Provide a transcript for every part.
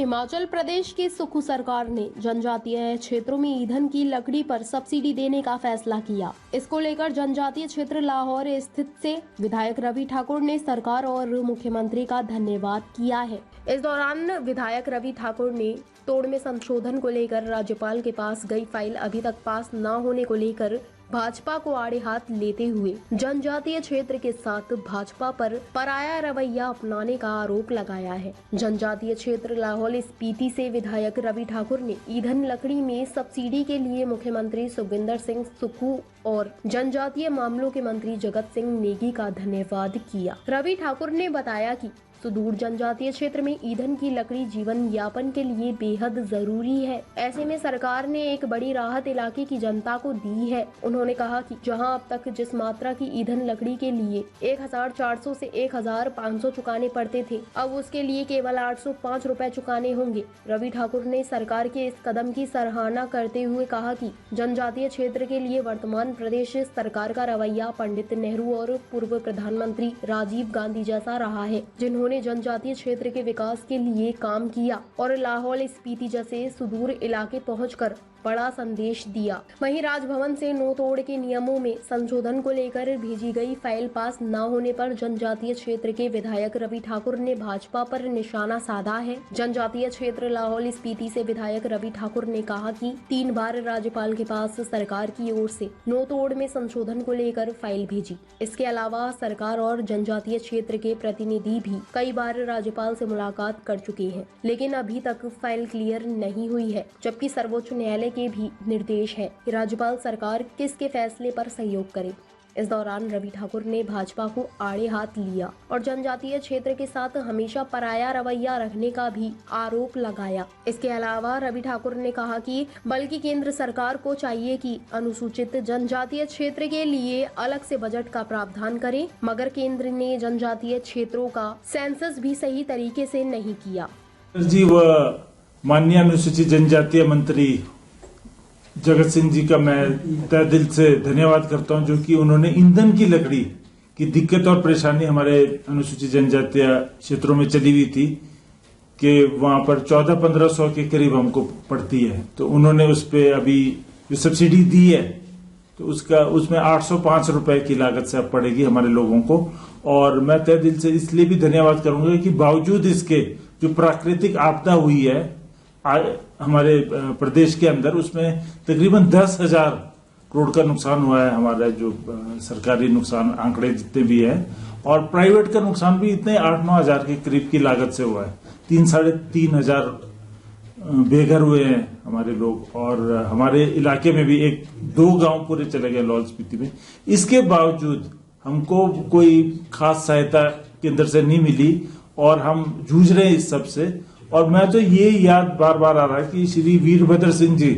हिमाचल प्रदेश की सुक्खू सरकार ने जनजातीय क्षेत्रों में ईंधन की लकड़ी पर सब्सिडी देने का फैसला किया। इसको लेकर जनजातीय क्षेत्र लाहौर स्थित से विधायक रवि ठाकुर ने सरकार और मुख्यमंत्री का धन्यवाद किया है। इस दौरान विधायक रवि ठाकुर ने तोड़ में संशोधन को लेकर राज्यपाल के पास गई फाइल अभी तक पास न होने को लेकर भाजपा को आड़े हाथ लेते हुए जनजातीय क्षेत्र के साथ भाजपा पर पराया रवैया अपनाने का आरोप लगाया है। जनजातीय क्षेत्र लाहौल स्पीति से विधायक रवि ठाकुर ने ईंधन लकड़ी में सब्सिडी के लिए मुख्यमंत्री सुखविंदर सिंह सुक्खू और जनजातीय मामलों के मंत्री जगत सिंह नेगी का धन्यवाद किया। रवि ठाकुर ने बताया कि सुदूर जनजातीय क्षेत्र में ईंधन की लकड़ी जीवन यापन के लिए बेहद जरूरी है। ऐसे में सरकार ने एक बड़ी राहत इलाके की जनता को दी है। उन्होंने कहा कि जहां अब तक जिस मात्रा की ईंधन लकड़ी के लिए 1400 से 1500 चुकाने पड़ते थे, अब उसके लिए केवल 805 रुपए चुकाने होंगे। रवि ठाकुर ने सरकार के इस कदम की सराहना करते हुए कहा कि जनजातीय क्षेत्र के लिए वर्तमान प्रदेश सरकार का रवैया पंडित नेहरू और पूर्व प्रधानमंत्री राजीव गांधी जैसा रहा है, जिन्होंने जनजातीय क्षेत्र के विकास के लिए काम किया और लाहौल स्पीति जैसे सुदूर इलाके पहुंचकर बड़ा संदेश दिया। वहीं राजभवन से नो तोड़ के नियमों में संशोधन को लेकर भेजी गई फाइल पास न होने पर जनजातीय क्षेत्र के विधायक रवि ठाकुर ने भाजपा पर निशाना साधा है। जनजातीय क्षेत्र लाहौल स्पीति से विधायक रवि ठाकुर ने कहा कि 3 बार राज्यपाल के पास सरकार की ओर से नो तोड़ में संशोधन को लेकर फाइल भेजी। इसके अलावा सरकार और जनजातीय क्षेत्र के प्रतिनिधि भी कई बार राज्यपाल से मुलाकात कर चुके हैं, लेकिन अभी तक फाइल क्लियर नहीं हुई है। जबकि सर्वोच्च न्यायालय के भी निर्देश है कि राज्यपाल सरकार किसके फैसले पर सहयोग करे। इस दौरान रवि ठाकुर ने भाजपा को आड़े हाथ लिया और जनजातीय क्षेत्र के साथ हमेशा पराया रवैया रखने का भी आरोप लगाया। इसके अलावा रवि ठाकुर ने कहा कि बल्कि केंद्र सरकार को चाहिए कि अनुसूचित जनजातीय क्षेत्र के लिए अलग से बजट का प्रावधान करे, मगर केंद्र ने जनजातीय क्षेत्रों का सेंसस भी सही तरीके से नहीं किया। जी, वह माननीय अनुसूचित जनजातीय मंत्री जगत सिंह जी का मैं तहे दिल से धन्यवाद करता हूं, जो कि उन्होंने ईंधन की लकड़ी की दिक्कत और परेशानी हमारे अनुसूचित जनजातीय क्षेत्रों में चली हुई थी कि वहां पर 1400-1500 के करीब हमको पड़ती है, तो उन्होंने उस पे अभी जो सब्सिडी दी है तो उसमें 805 रुपए की लागत से अब पड़ेगी हमारे लोगों को। और मैं तहे दिल से इसलिए भी धन्यवाद करूंगा कि बावजूद इसके जो प्राकृतिक आपदा हुई है हमारे प्रदेश के अंदर, उसमें तकरीबन 10,000 करोड़ का नुकसान हुआ है। हमारा जो सरकारी नुकसान आंकड़े जितने भी हैं, और प्राइवेट का नुकसान भी इतने 8-9 हजार के करीब की लागत से हुआ है। 3-3.5 हजार बेघर हुए हैं हमारे लोग, और हमारे इलाके में भी 1-2 गांव पूरे चले गए लाहौल स्पीति में। इसके बावजूद हमको कोई खास सहायता केंद्र से नहीं मिली और हम जूझ रहे हैं इस सब से। और मैं तो ये याद बार बार आ रहा है कि श्री वीरभद्र सिंह जी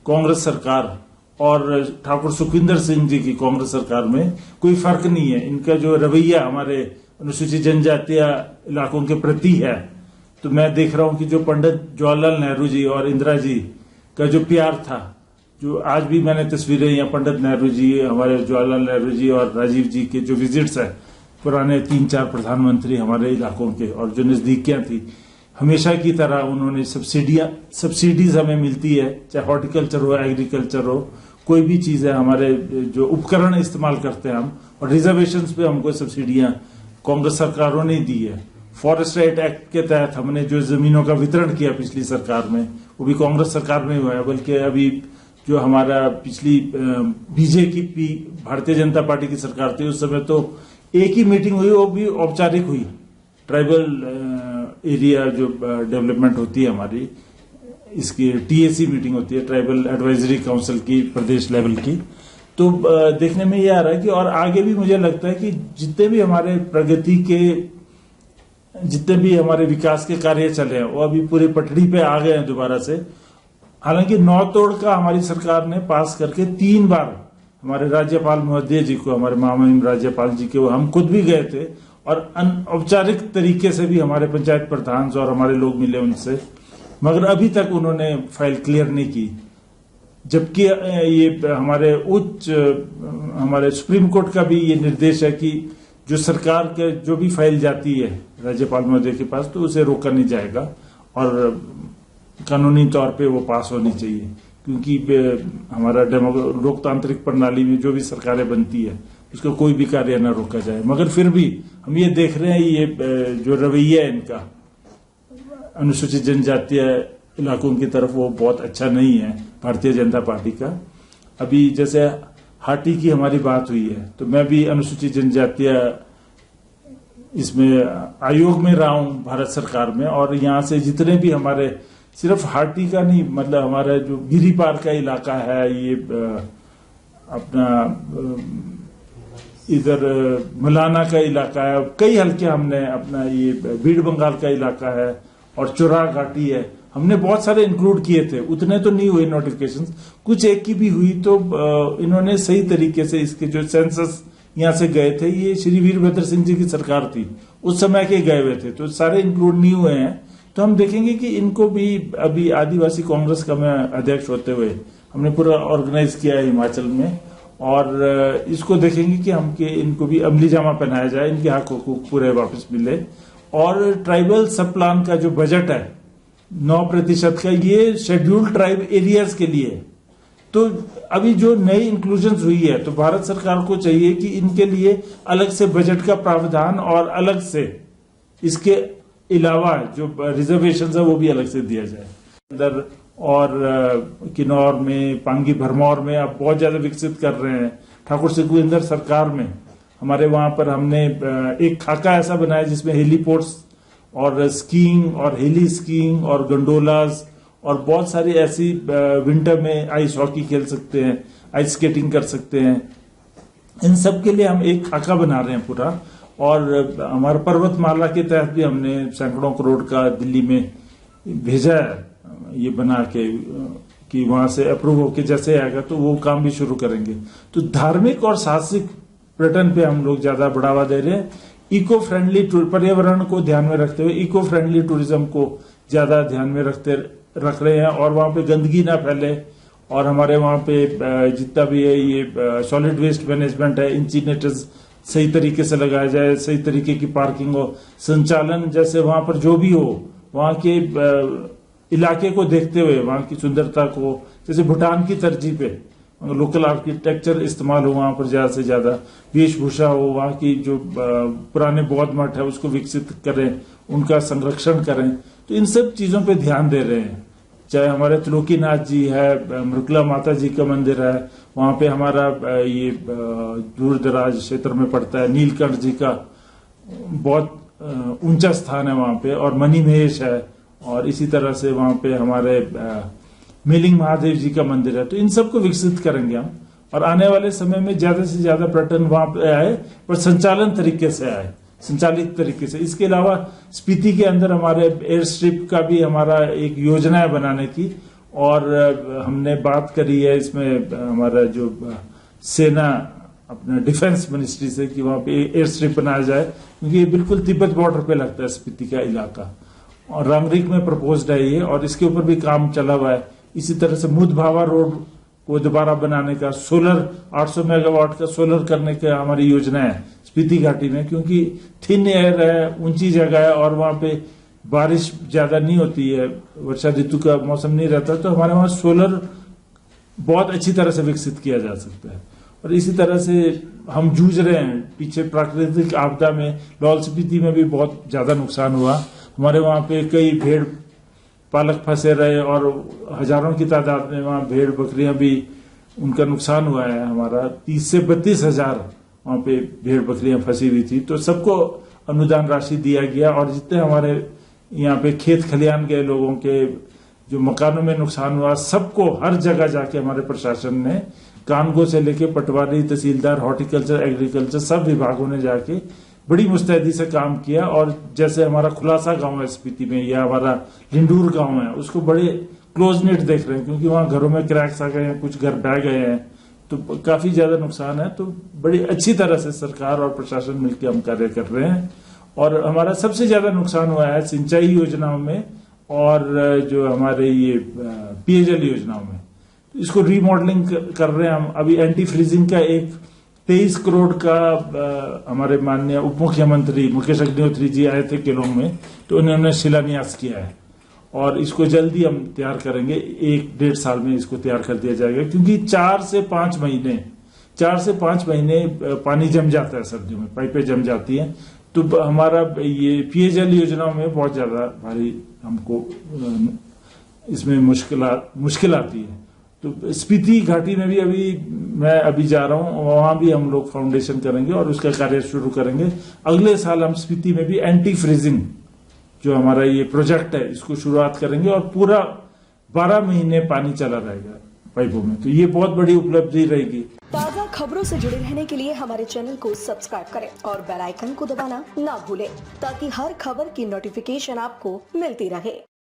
कांग्रेस सरकार और ठाकुर सुखविंदर सिंह जी की कांग्रेस सरकार में कोई फर्क नहीं है। इनका जो रवैया हमारे अनुसूचित जनजातीय इलाकों के प्रति है, तो मैं देख रहा हूं कि जो पंडित जवाहरलाल नेहरू जी और इंदिरा जी का जो प्यार था, जो आज भी मैंने तस्वीरें या पंडित नेहरू जी, हमारे जवाहरलाल नेहरू जी और राजीव जी के जो विजिट्स है, पुराने 3-4 प्रधानमंत्री हमारे इलाकों के, और जो नजदीकियां थी, हमेशा की तरह उन्होंने सब्सिडीज हमें मिलती है, चाहे हॉर्टिकल्चर हो, एग्रीकल्चर हो, कोई भी चीज है। हमारे जो उपकरण इस्तेमाल करते हैं हम, और रिजर्वेशंस पे हमको सब्सिडियां कांग्रेस सरकारों ने दी है। फॉरेस्ट राइट एक्ट के तहत हमने जो जमीनों का वितरण किया पिछली सरकार में, वो भी कांग्रेस सरकार में हुआ है। बल्कि अभी जो हमारा पिछली बीजेपी भारतीय जनता पार्टी की सरकार थी, उस समय तो एक ही मीटिंग हुई, वो भी औपचारिक हुई। ट्राइबल एरिया जो डेवलपमेंट होती है हमारी, इसकी TAC मीटिंग होती है, ट्राइबल एडवाइजरी काउंसिल की, प्रदेश लेवल की। तो देखने में ये आ रहा है कि और आगे भी मुझे लगता है कि जितने भी हमारे प्रगति के, जितने भी हमारे विकास के कार्य चले हैं, वो अभी पूरे पटड़ी पे आ गए हैं दोबारा से। हालांकि नौ तोड़ का हमारी सरकार ने पास करके 3 बार हमारे राज्यपाल महोदय जी को, हमारे महामहिम राज्यपाल जी के, वो हम खुद भी गए थे, और औपचारिक तरीके से भी हमारे पंचायत प्रधान और हमारे लोग मिले उनसे, मगर अभी तक उन्होंने फाइल क्लियर नहीं की। जबकि ये हमारे सुप्रीम कोर्ट का भी ये निर्देश है कि जो सरकार के जो भी फाइल जाती है राज्यपाल महोदय के पास, तो उसे रोका नहीं जाएगा। और कानूनी तौर पे वो पास होनी चाहिए, क्योंकि हमारा लोकतांत्रिक प्रणाली में जो भी सरकारें बनती है उसका कोई भी कार्य न रोका जाए। मगर फिर भी हम ये देख रहे हैं, ये जो रवैया है इनका अनुसूचित जनजातीय इलाकों की तरफ, वो बहुत अच्छा नहीं है भारतीय जनता पार्टी का। अभी जैसे हाटी की हमारी बात हुई है, तो मैं भी अनुसूचित जनजातीय इसमें आयोग में रहा हूं भारत सरकार में, और यहाँ से जितने भी हमारे, सिर्फ हाटी का नहीं, मतलब हमारा जो गिरिपार का इलाका है, ये अपना इधर मलाना का इलाका है, कई हल्के हमने, अपना ये भीड़ बंगाल का इलाका है और चुरा घाटी है, हमने बहुत सारे इंक्लूड किए थे। उतने तो नहीं हुए नोटिफिकेशंस, कुछ एक की भी हुई। तो इन्होंने सही तरीके से इसके जो सेंसस यहाँ से गए थे, ये श्री वीरभद्र सिंह जी की सरकार थी उस समय के गए हुए थे, तो सारे इंक्लूड नहीं हुए हैं। तो हम देखेंगे कि इनको भी, अभी आदिवासी कांग्रेस का मैं अध्यक्ष होते हुए हमने पूरा ऑर्गेनाइज किया है हिमाचल में, और इसको देखेंगे कि इनको भी अमली जामा पहनाया जाए, इनके हक हकूक पूरे वापस मिले। और ट्राइबल सब प्लान का जो बजट है 9% का, ये शेड्यूल्ड ट्राइब एरियाज के लिए है। तो अभी जो नई इंक्लूजन हुई है, तो भारत सरकार को चाहिए कि इनके लिए अलग से बजट का प्रावधान और अलग से इसके अलावा जो रिजर्वेशन है वो भी अलग से दिया जाए। अंदर और किन्नौर में, पांगी भरमौर में आप बहुत ज्यादा विकसित कर रहे हैं। ठाकुर सुखविंदर सरकार में हमारे वहां पर हमने एक खाका ऐसा बनाया जिसमें हेलीपोर्ट्स और स्कीइंग और हेली स्कीइंग और गंडोलास और बहुत सारी ऐसी, विंटर में आइस हॉकी खेल सकते हैं, आइस स्केटिंग कर सकते हैं, इन सब के लिए हम एक खाका बना रहे हैं पूरा। और हमारा पर्वतमाला के तहत भी हमने सैकड़ों करोड़ का दिल्ली में भेजा है, ये बना के कि वहां से अप्रूव होके जैसे आएगा तो वो काम भी शुरू करेंगे। तो धार्मिक और साहसिक पर्यटन पे हम लोग ज्यादा बढ़ावा दे रहे हैं। इको फ्रेंडली, पर्यावरण को ध्यान में रखते हुए इको फ्रेंडली टूरिज्म को ज्यादा ध्यान में रख रहे हैं, और वहां पे गंदगी ना फैले। और हमारे वहां पे जितना भी है ये सॉलिड वेस्ट मैनेजमेंट है, इंसिनेटर्स सही तरीके से लगाया जाए, सही तरीके की पार्किंग हो, संचालन जैसे वहां पर जो भी हो, वहां के इलाके को देखते हुए, वहां की सुंदरता को, जैसे भूटान की तरजीह पे लोकल आर्किटेक्चर इस्तेमाल हो, वहां पर ज्यादा से ज्यादा वेशभूषा हो, वहां की जो पुराने बौद्ध मठ है उसको विकसित करें, उनका संरक्षण करें। तो इन सब चीजों पे ध्यान दे रहे हैं। चाहे हमारे त्रिलोकीनाथ जी है, मृगला माता जी का मंदिर है, वहां पे हमारा ये दूर दराज क्षेत्र में पड़ता है, नीलकंठ जी का बहुत ऊंचा स्थान है वहां पे, और मणिमहेश है, और इसी तरह से वहां पे हमारे मेलिंग महादेव जी का मंदिर है। तो इन सबको विकसित करेंगे हम, और आने वाले समय में ज्यादा से ज्यादा पर्यटन वहां पे आए, पर संचालित तरीके से। इसके अलावा स्पीति के अंदर हमारे एयर स्ट्रिप का भी हमारा एक योजना है बनाने की, और हमने बात करी है इसमें हमारा जो सेना, अपना डिफेंस मिनिस्ट्री से, कि वहां पे एयर स्ट्रिप बनाया जाए, क्योंकि ये बिल्कुल तिब्बत बॉर्डर पे लगता है स्पीति का इलाका, और रामरिक में प्रपोज्ड है ये, और इसके ऊपर भी काम चला हुआ है। इसी तरह से मुदभावा रोड को दोबारा बनाने का, सोलर 800 मेगावाट का सोलर करने का हमारी योजना है स्पीति घाटी में, क्योंकि थिन एयर है, ऊंची जगह है, और वहां पे बारिश ज्यादा नहीं होती है, वर्षा ऋतु का मौसम नहीं रहता, तो हमारे वहां सोलर बहुत अच्छी तरह से विकसित किया जा सकता है। और इसी तरह से हम जूझ रहे हैं पीछे प्राकृतिक आपदा में, लाहौल स्पीति में भी बहुत ज्यादा नुकसान हुआ। हमारे वहां पे कई भेड़ पालक फंसे रहे, और हजारों की तादाद में वहां भेड़ बकरियां भी, उनका नुकसान हुआ है। हमारा 30 से 32 हजार वहां पे भेड़ बकरियां फंसी हुई थी, तो सबको अनुदान राशि दिया गया। और जितने हमारे यहाँ पे खेत खलियान गए, लोगों के जो मकानों में नुकसान हुआ, सबको हर जगह जाके हमारे प्रशासन ने, कानगो से लेके पटवारी, तहसीलदार, हॉर्टिकल्चर, एग्रीकल्चर, सब विभागों ने जाके बड़ी मुस्तैदी से काम किया। और जैसे हमारा खुलासा गांव है स्पीति में, या हमारा लिंडूर गांव है, उसको बड़े क्लोज नेट देख रहे हैं, क्योंकि वहां घरों में क्रैक्स आ गए हैं, कुछ घर बह गए हैं, तो काफी ज्यादा नुकसान है। तो बड़ी अच्छी तरह से सरकार और प्रशासन मिलकर हम कार्य कर रहे हैं। और हमारा सबसे ज्यादा नुकसान हुआ है सिंचाई योजनाओं में, और जो हमारे ये पेयजल योजनाओं में, तो इसको रीमॉडलिंग कर रहे हैं हम। अभी एंटी फ्रीजिंग का एक 23 करोड़ का हमारे माननीय उप मुख्यमंत्री मुकेश अग्निहोत्री जी आए थे केलोंग में, तो उन्होंने शिलान्यास किया है। और इसको जल्दी हम तैयार करेंगे, 1-1.5 साल में इसको तैयार कर दिया जाएगा, क्योंकि 4 से 5 महीने पानी जम जाता है सर्दियों में, पाइपें जम जाती हैं। तो हमारा ये पेयजल योजनाओं में बहुत ज्यादा भारी हमको इसमें मुश्किल आती है। तो स्पीति घाटी में भी मैं जा रहा हूं, वहां भी हम लोग फाउंडेशन करेंगे और उसका कार्य शुरू करेंगे। अगले साल हम स्पीति में भी एंटी फ्रीजिंग जो हमारा ये प्रोजेक्ट है इसको शुरुआत करेंगे और पूरा 12 महीने पानी चला रहेगा पाइपों में। तो ये बहुत बड़ी उपलब्धि रहेगी। ताज़ा खबरों से जुड़े रहने के लिए हमारे चैनल को सब्सक्राइब करें और बेल आइकन को दबाना ना भूलें, ताकि हर खबर की नोटिफिकेशन आपको मिलती रहे।